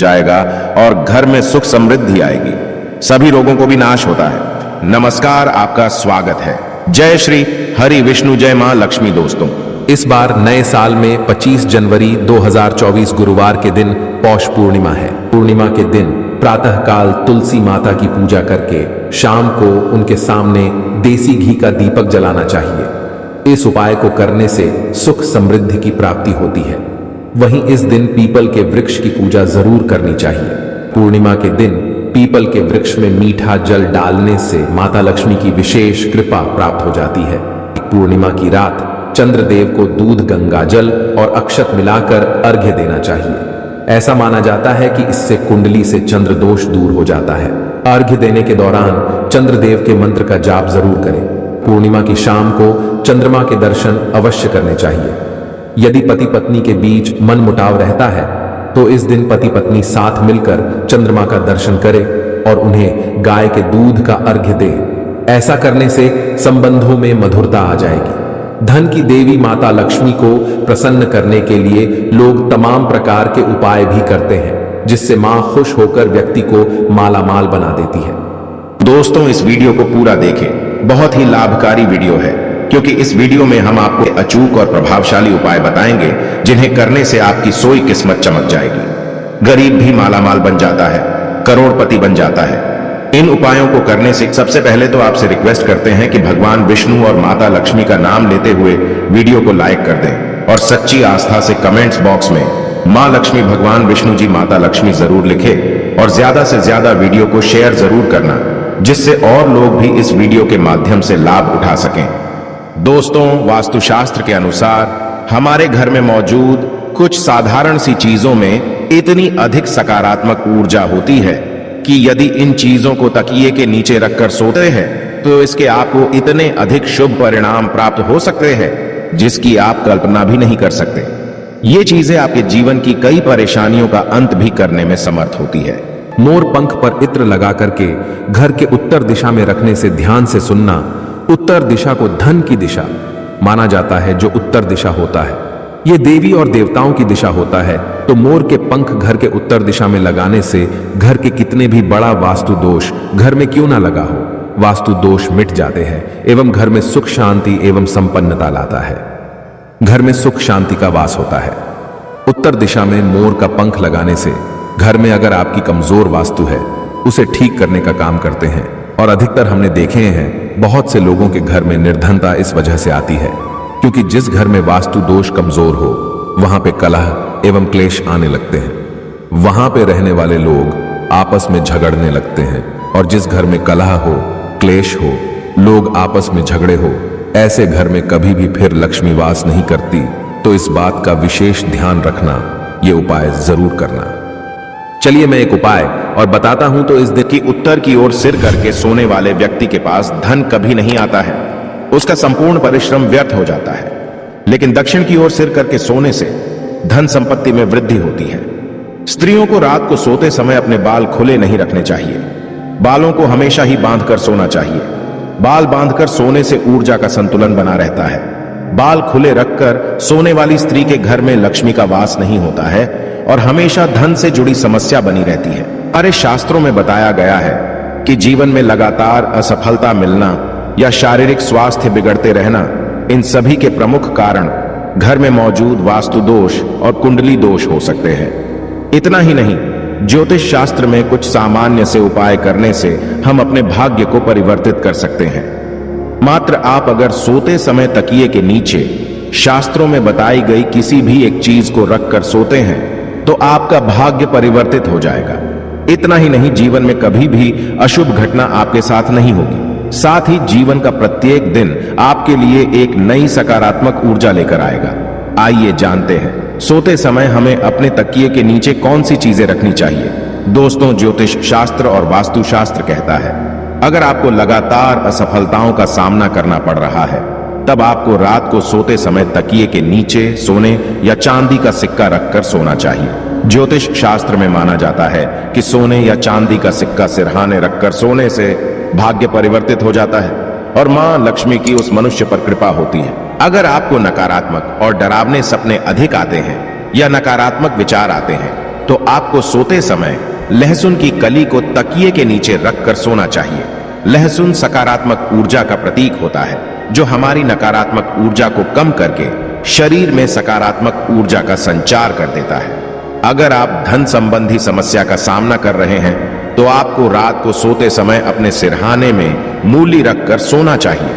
जाएगा और घर में सुख समृद्धि आएगी। सभी रोगों को भी नाश होता है। नमस्कार, आपका स्वागत है। जय श्री हरि विष्णु, जय मां लक्ष्मी। दोस्तों, इस बार नए साल में 25 जनवरी 2024 गुरुवार के दिन पौष पूर्णिमा है। पूर्णिमा के दिन प्रातःकाल तुलसी माता की पूजा करके शाम को उनके सामने देसी घी का दीपक जलाना चाहिए। इस उपाय को करने से सुख समृद्धि की प्राप्ति होती है। वहीं इस दिन पीपल के वृक्ष की पूजा जरूर करनी चाहिए। पूर्णिमा के दिन पीपल के वृक्ष में मीठा जल डालने से माता लक्ष्मी की विशेष कृपा प्राप्त हो जाती है। पूर्णिमा की रात चंद्रदेव को दूध, गंगा जल और अक्षत मिलाकर अर्घ्य देना चाहिए। ऐसा माना जाता है कि इससे कुंडली से चंद्र दोष दूर हो जाता है। अर्घ्य देने के दौरान चंद्रदेव के मंत्र का जाप जरूर करें। पूर्णिमा की शाम को चंद्रमा के दर्शन अवश्य करने चाहिए। यदि पति पत्नी के बीच मनमुटाव रहता है तो इस दिन पति पत्नी साथ मिलकर चंद्रमा का दर्शन करें और उन्हें गाय के दूध का अर्घ्य दें। ऐसा करने से संबंधों में मधुरता आ जाएगी। धन की देवी माता लक्ष्मी को प्रसन्न करने के लिए लोग तमाम प्रकार के उपाय भी करते हैं, जिससे मां खुश होकर व्यक्ति को मालामाल बना देती है। दोस्तों, इस वीडियो को पूरा देखें। बहुत ही लाभकारी वीडियो है, क्योंकि इस वीडियो में हम आपको अचूक और प्रभावशाली उपाय बताएंगे जिन्हें करने से आपकी सोई किस्मत चमक जाएगी। गरीब भी मालामाल बन जाता है, करोड़पति बन जाता है। इन उपायों को करने से सबसे पहले तो आपसे रिक्वेस्ट करते हैं कि भगवान विष्णु और माता लक्ष्मी का नाम लेते हुए वीडियो को लाइक कर दें और सच्ची आस्था से कमेंट्स बॉक्स में मां लक्ष्मी, भगवान विष्णु जी, माता लक्ष्मी जरूर लिखें और ज्यादा से ज्यादा वीडियो को शेयर जरूर करना, जिससे और लोग भी इस वीडियो के माध्यम से लाभ उठा सकें। दोस्तों, वास्तुशास्त्र के अनुसार हमारे घर में मौजूद कुछ साधारण सी चीजों में इतनी अधिक सकारात्मक ऊर्जा होती है कि यदि इन चीजों को तकिए के नीचे रखकर सोते हैं तो इसके आपको इतने अधिक शुभ परिणाम प्राप्त हो सकते हैं जिसकी आप कल्पना भी नहीं कर सकते। ये चीजें आपके जीवन की कई परेशानियों का अंत भी करने में समर्थ होती है। मोर पंख पर इत्र लगा करके घर के उत्तर दिशा में रखने से ध्यान से सुनना। उत्तर दिशा को धन की दिशा माना जाता है। जो उत्तर दिशा होता है ये देवी और देवताओं की दिशा होता है। तो मोर के पंख घर के उत्तर दिशा में लगाने से घर के कितने भी बड़ा वास्तु दोष घर में क्यों ना लगा हो, वास्तु दोष मिट जाते हैं एवं घर में सुख शांति एवं संपन्नता लाता है। घर में सुख शांति का वास होता है। उत्तर दिशा में मोर का पंख लगाने से घर में अगर आपकी कमजोर वास्तु है उसे ठीक करने का काम करते हैं। और अधिकतर हमने देखे हैं बहुत से लोगों के घर में निर्धनता इस वजह से आती है, क्योंकि जिस घर में वास्तु दोष कमजोर हो वहां पे कलह एवं क्लेश आने लगते हैं। वहां पे रहने वाले लोग आपस में झगड़ने लगते हैं और जिस घर में कलह हो, क्लेश हो, लोग आपस में झगड़े हो, ऐसे घर में कभी भी फिर लक्ष्मी वास नहीं करती। तो इस बात का विशेष ध्यान रखना, ये उपाय जरूर करना। चलिए मैं एक उपाय और बताता हूं। तो इस दिन की उत्तर की ओर सिर करके सोने वाले व्यक्ति के पास धन कभी नहीं आता है, उसका संपूर्ण परिश्रम व्यर्थ हो जाता है। लेकिन दक्षिण की ओर सिर करके सोने से धन संपत्ति में वृद्धि होती है। स्त्रियों को रात को सोते समय अपने बाल खुले नहीं रखने चाहिए। बालों को हमेशा ही बांधकर सोना चाहिए। बाल बांधकर सोने से ऊर्जा का संतुलन बना रहता है। बाल खुले रखकर सोने वाली स्त्री के घर में लक्ष्मी का वास नहीं होता है और हमेशा धन से जुड़ी समस्या बनी रहती है। हमारे शास्त्रों में बताया गया है कि जीवन में लगातार असफलता मिलना या शारीरिक स्वास्थ्य बिगड़ते रहना, इन सभी के प्रमुख कारण घर में मौजूद वास्तु दोष और कुंडली दोष हो सकते हैं। इतना ही नहीं, ज्योतिष शास्त्र में कुछ सामान्य से उपाय करने से हम अपने भाग्य को परिवर्तित कर सकते हैं। मात्र आप अगर सोते समय तकिए के नीचे शास्त्रों में बताई गई किसी भी एक चीज को रखकर सोते हैं तो आपका भाग्य परिवर्तित हो जाएगा। इतना ही नहीं, जीवन में कभी भी अशुभ घटना आपके साथ नहीं होगी। साथ ही जीवन का प्रत्येक दिन आपके लिए एक नई सकारात्मक ऊर्जा लेकर आएगा। आइए जानते हैं सोते समय हमें अपने तकिए के नीचे कौन सी चीजें रखनी चाहिए। दोस्तों, ज्योतिष शास्त्र और वास्तु शास्त्र कहता है अगर आपको लगातार असफलताओं का सामना करना पड़ रहा है तब आपको रात को सोते समय तकिए के नीचे सोने या चांदी का सिक्का रखकर सोना चाहिए। ज्योतिष शास्त्र में माना जाता है कि सोने या चांदी का सिक्का सिरहाने रखकर सोने से भाग्य परिवर्तित हो जाता है और मां लक्ष्मी की उस मनुष्य पर कृपा होती है। अगर आपको नकारात्मक और डरावने सपने अधिक आते हैं या नकारात्मक विचार आते हैं तो आपको सोते समय लहसुन की कली को तकिए के नीचे रखकर सोना चाहिए। लहसुन सकारात्मक ऊर्जा का प्रतीक होता है, जो हमारी नकारात्मक ऊर्जा को कम करके शरीर में सकारात्मक ऊर्जा का संचार कर देता है। अगर आप धन संबंधी समस्या का सामना कर रहे हैं तो आपको रात को सोते समय अपने सिरहाने में मूली रखकर सोना चाहिए,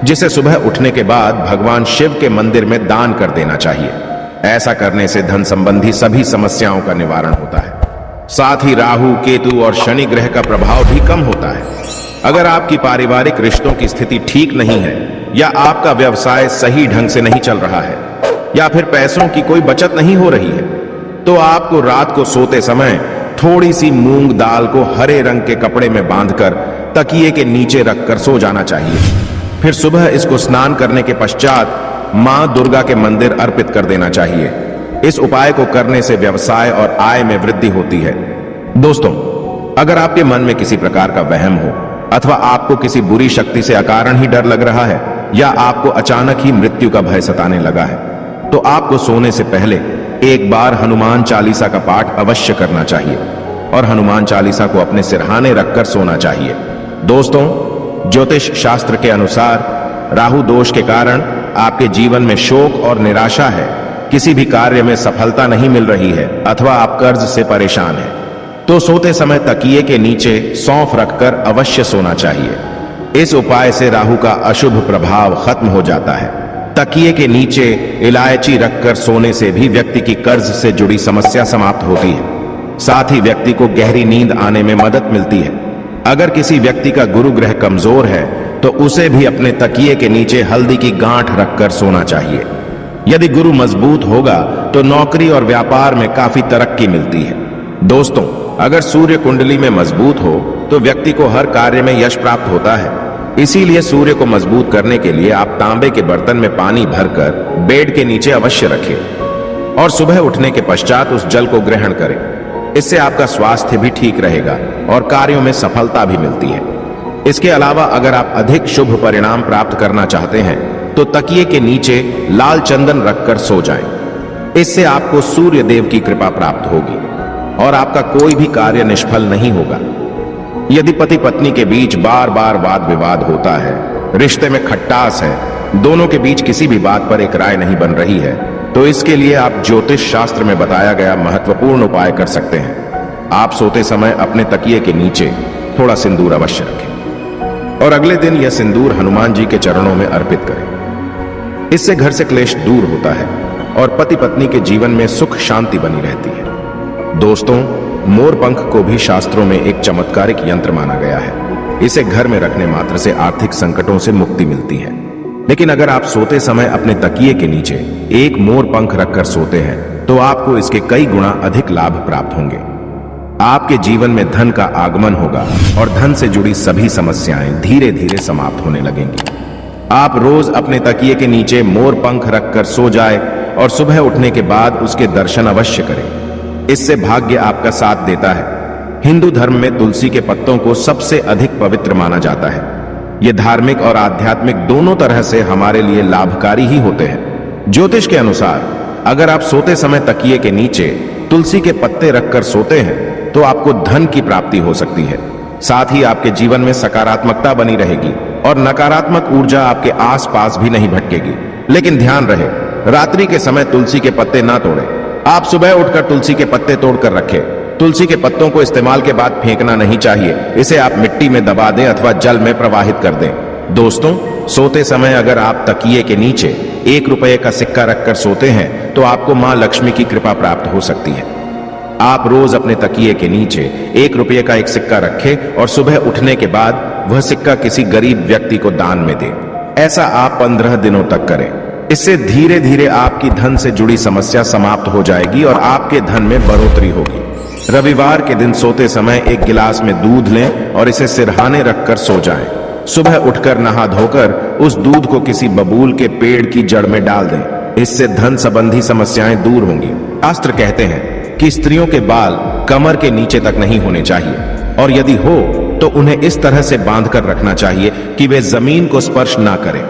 जिसे सुबह उठने के बाद भगवान शिव के मंदिर में दान कर देना चाहिए। ऐसा करने से धन संबंधी सभी समस्याओं का निवारण होता है। साथ ही राहु, केतु और शनि ग्रह का प्रभाव भी कम होता है। अगर आपकी पारिवारिक रिश्तों की स्थिति ठीक नहीं है, या आपका व्यवसाय सही ढंग से नहीं चल रहा है, या फिर पैसों की कोई बचत नहीं हो रही है, तो आपको रात को सोते समय थोड़ी सी मूंग दाल को हरे रंग के कपड़े में बांधकर तकिए के नीचे रखकर सो जाना चाहिए। फिर सुबह इसको स्नान करने के पश्चात मां दुर्गा के मंदिर अर्पित कर देना चाहिए। इस उपाय को करने से व्यवसाय और आय में वृद्धि होती है। दोस्तों, अगर आपके मन में किसी प्रकार का वहम हो, अथवा आपको किसी बुरी शक्ति से अकारण ही डर लग रहा है, या आपको अचानक ही मृत्यु का भय सताने लगा है, तो आपको सोने से पहले एक बार हनुमान चालीसा का पाठ अवश्य करना चाहिए और हनुमान चालीसा को अपने सिरहाने रखकर सोना चाहिए। दोस्तों, ज्योतिष शास्त्र के अनुसार राहु दोष के कारण आपके जीवन में शोक और निराशा है, किसी भी कार्य में सफलता नहीं मिल रही है, अथवा आप कर्ज से परेशान हैं, तो सोते समय तकिए के नीचे सौंफ रखकर अवश्य सोना चाहिए। इस उपाय से राहु का अशुभ प्रभाव खत्म हो जाता है। तकिए के नीचे इलायची रखकर सोने से भी व्यक्ति की कर्ज से जुड़ी समस्या समाप्त होती है। साथ ही व्यक्ति को गहरी नींद आने में मदद मिलती है। अगर किसी व्यक्ति का गुरु ग्रह कमजोर है तो उसे भी अपने तकिए के नीचे हल्दी की गांठ रखकर सोना चाहिए। यदि गुरु मजबूत होगा तो नौकरी और व्यापार में काफी तरक्की मिलती है। दोस्तों, अगर सूर्य कुंडली में मजबूत हो तो व्यक्ति को हर कार्य में यश प्राप्त होता है। इसीलिए सूर्य को मजबूत करने के लिए आप तांबे के बर्तन में पानी भरकर बेड के नीचे अवश्य रखें और सुबह उठने के पश्चात उस जल को ग्रहण करें। इससे आपका स्वास्थ्य भी ठीक रहेगा और कार्यों में सफलता भी मिलती है। इसके अलावा अगर आप अधिक शुभ परिणाम प्राप्त करना चाहते हैं तो तकिए के नीचे लाल चंदन रखकर सो जाएं। इससे आपको सूर्य देव की कृपा प्राप्त होगी और आपका कोई भी कार्य निष्फल नहीं होगा। यदि पति पत्नी के बीच बार बार वाद विवाद होता है, रिश्ते में खट्टास है, दोनों के बीच किसी भी बात पर एक राय नहीं बन रही है, तो इसके लिए आप ज्योतिष शास्त्र में बताया गया महत्वपूर्ण उपाय कर सकते हैं। आप सोते समय अपने तकिए के नीचे थोड़ा सिंदूर अवश्य रखें और अगले दिन यह सिंदूर हनुमान जी के चरणों में अर्पित करें। इससे घर से क्लेश दूर होता है और पति पत्नी के जीवन में सुख शांति बनी रहती है। दोस्तों, मोर पंख को भी शास्त्रों में एक चमत्कारिक यंत्र माना गया है। इसे घर में रखने मात्र से आर्थिक संकटों से मुक्ति मिलती है। लेकिन अगर आप सोते समय अपने तकिए के नीचे एक मोर पंख रखकर सोते हैं तो आपको इसके कई गुना अधिक लाभ प्राप्त होंगे। आपके जीवन में धन का आगमन होगा और धन से जुड़ी सभी समस्याएं धीरे धीरे समाप्त होने लगेंगी। आप रोज अपने तकिए के नीचे मोर पंख रखकर सो जाए और सुबह उठने के बाद उसके दर्शन अवश्य करें। इससे भाग्य आपका साथ देता है। हिंदू धर्म में तुलसी के पत्तों को सबसे अधिक पवित्र माना जाता है। ये धार्मिक और आध्यात्मिक दोनों तरह से हमारे लिए लाभकारी ही होते हैं। ज्योतिष के अनुसार अगर आप सोते समय तकिए के नीचे तुलसी के पत्ते रखकर सोते हैं तो आपको धन की प्राप्ति हो सकती है। साथ ही आपके जीवन में सकारात्मकता बनी रहेगी और नकारात्मक ऊर्जा आपके आसपास भी नहीं भटकेगी। लेकिन ध्यान रहे, रात्रि के समय तुलसी के पत्ते ना तोड़ें। आप सुबह उठकर तुलसी के पत्ते तोड़कर रखें। तुलसी के पत्तों को इस्तेमाल के बाद फेंकना नहीं चाहिए। इसे आप मिट्टी में दबा दें अथवा जल में प्रवाहित कर दें। दोस्तों, सोते समय अगर आप तकिए के नीचे 1 रुपये का सिक्का रखकर सोते हैं तो आपको मां लक्ष्मी की कृपा प्राप्त हो सकती है। आप रोज अपने तकिए के नीचे 1 रुपये का एक सिक्का रखें और सुबह उठने के बाद वह सिक्का किसी गरीब व्यक्ति को दान में दें। ऐसा आप 15 दिनों तक करें। इससे धीरे धीरे आपकी धन से जुड़ी समस्या समाप्त हो जाएगी और आपके धन में बढ़ोतरी होगी। रविवार के दिन सोते समय 1 गिलास में दूध लें और इसे सिरहाने रखकर सो जाएं। सुबह उठकर नहा धोकर उस दूध को किसी बबूल के पेड़ की जड़ में डाल दें। इससे धन संबंधी समस्याएं दूर होंगी। शास्त्र कहते हैं कि स्त्रियों के बाल कमर के नीचे तक नहीं होने चाहिए और यदि हो तो उन्हें इस तरह से बांध कर रखना चाहिए कि वे जमीन को स्पर्श ना करें।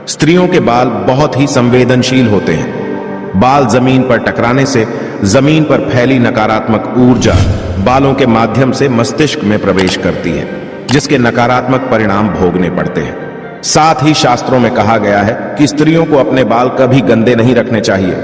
स्त्रियों के बाल बहुत ही संवेदनशील होते हैं। बाल जमीन पर टकराने से जमीन पर फैली नकारात्मक ऊर्जा बालों के माध्यम से मस्तिष्क में प्रवेश करती है, जिसके नकारात्मक परिणाम भोगने पड़ते हैं। साथ ही शास्त्रों में कहा गया है कि स्त्रियों को अपने बाल कभी गंदे नहीं रखने चाहिए,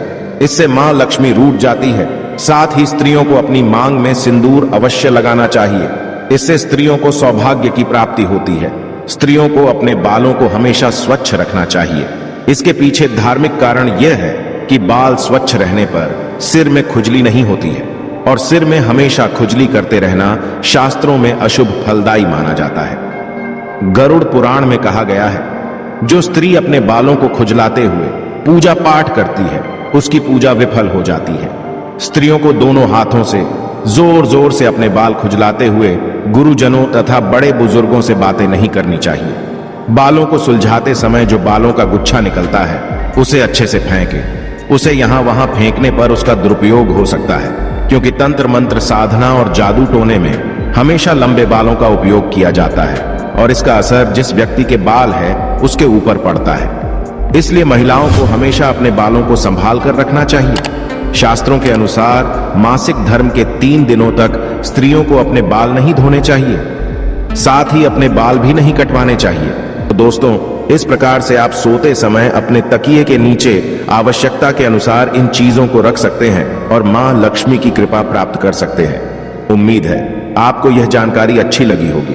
इससे मां लक्ष्मी रूठ जाती है। साथ ही स्त्रियों को अपनी मांग में सिंदूर अवश्य लगाना चाहिए, इससे स्त्रियों को सौभाग्य की प्राप्ति होती है। स्त्रियों को अपने बालों को हमेशा स्वच्छ रखना चाहिए। इसके पीछे धार्मिक कारण यह है कि बाल स्वच्छ रहने पर सिर में खुजली नहीं होती है, और सिर में हमेशा खुजली करते रहना शास्त्रों में अशुभ फलदायी माना जाता है। गरुड़ पुराण में कहा गया है, जो स्त्री अपने बालों को खुजलाते हुए पूजा पाठ करती है, उसकी पूजा विफल हो जाती है। स्त्रियों को दोनों हाथों से जोर जोर से अपने बाल खुजलाते हुए गुरुजनों तथा बड़े बुजुर्गों से बातें नहीं करनी चाहिए। बालों को सुलझाते समय जो बालों का गुच्छा निकलता है, उसे अच्छे से फेंकें। उसे यहां वहां फेंकने पर उसका दुरुपयोग हो सकता है, क्योंकि तंत्र मंत्र साधना और जादू टोने में हमेशा लंबे बालों का उपयोग किया जाता है, और इसका असर जिस व्यक्ति के बाल है उसके ऊपर पड़ता है। इसलिए महिलाओं को हमेशा अपने बालों को संभाल कर रखना चाहिए। शास्त्रों के अनुसार मासिक धर्म के 3 दिनों तक स्त्रियों को अपने बाल नहीं धोने चाहिए, साथ ही अपने बाल भी नहीं कटवाने चाहिए। तो दोस्तों, इस प्रकार से आप सोते समय अपने तकिए के नीचे आवश्यकता के अनुसार इन चीजों को रख सकते हैं और मां लक्ष्मी की कृपा प्राप्त कर सकते हैं। उम्मीद है आपको यह जानकारी अच्छी लगी होगी।